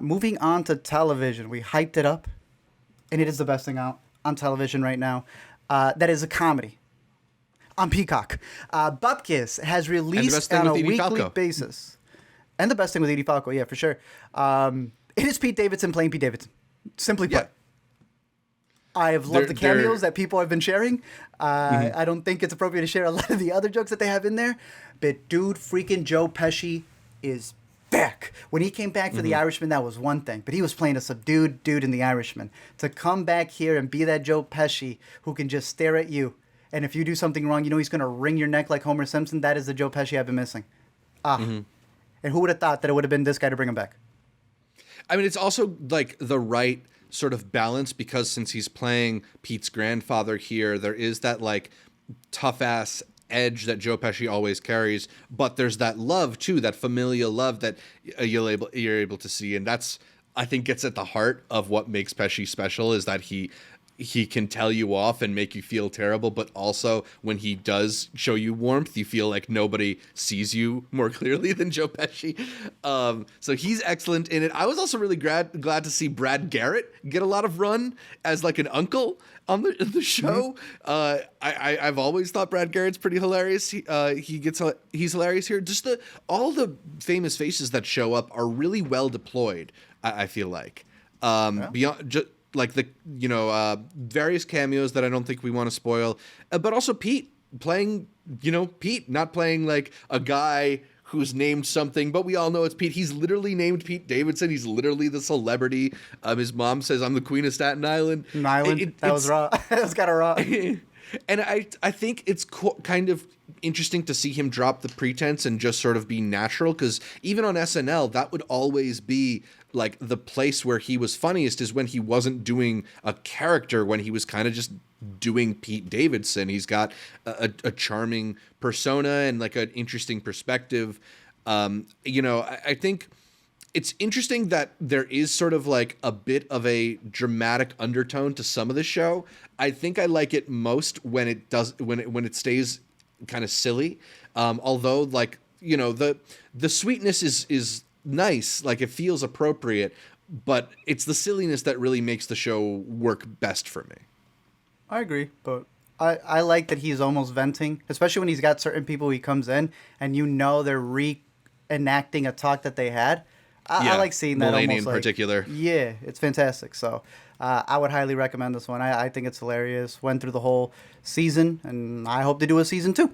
Moving on to television, we hyped it up, and it is the best thing out on television right now. That is a comedy on Peacock. Bupkis has And the best released thing on a with Edie weekly Falco. basis. And the best thing with Edie Falco, yeah, for sure. It is Pete Davidson playing Pete Davidson. Simply put. Yeah. I have loved the They're- cameos that people have been sharing. I don't think it's appropriate to share a lot of the other jokes that they have in there. But dude, freaking Joe Pesci is back. When he came back for The Irishman, that was one thing. But he was playing a subdued dude in The Irishman. To come back here and be that Joe Pesci who can just stare at you. And if you do something wrong, you know he's going to wring your neck like Homer Simpson. That is the Joe Pesci I've been missing. And who would have thought that it would have been this guy to bring him back? I mean, it's also like the right sort of balance because since he's playing Pete's grandfather here, there is that like tough ass edge that Joe Pesci always carries, but there's that love too, that familial love that you're able to see, and that's I think gets at the heart of what makes Pesci special is that he can tell you off and make you feel terrible, but also when he does show you warmth, you feel like nobody sees you more clearly than Joe Pesci. So he's excellent in it. I was also really glad to see Brad Garrett get a lot of run as like an uncle on the show. I've always thought Brad Garrett's pretty hilarious. He's hilarious here. Just all the famous faces that show up are really well deployed. I feel like beyond just. Like the various cameos that I don't think we want to spoil, but also Pete playing Pete, not playing like a guy who's named something, but we all know it's Pete. He's literally named Pete Davidson. He's literally the celebrity. His mom says, "I'm the Queen of Staten Island." That was raw. That was kind of raw. And I think it's kind of interesting to see him drop the pretense and just sort of be natural, because even on SNL, that would always be like the place where he was funniest is when he wasn't doing a character, when he was kind of just doing Pete Davidson. He's got a charming persona and like an interesting perspective. I think it's interesting that there is sort of like a bit of a dramatic undertone to some of the show. I think I like it most when it stays kind of silly. Although like, the sweetness is nice, like it feels appropriate, but it's the silliness that really makes the show work best for me. I agree, but I like that he's almost venting, especially when he's got certain people he comes in and they're reenacting a talk that they had. I like seeing that. Mulaney almost in particular. Yeah, it's fantastic. So I would highly recommend this one. I think it's hilarious. Went through the whole season, and I hope to do a season 2.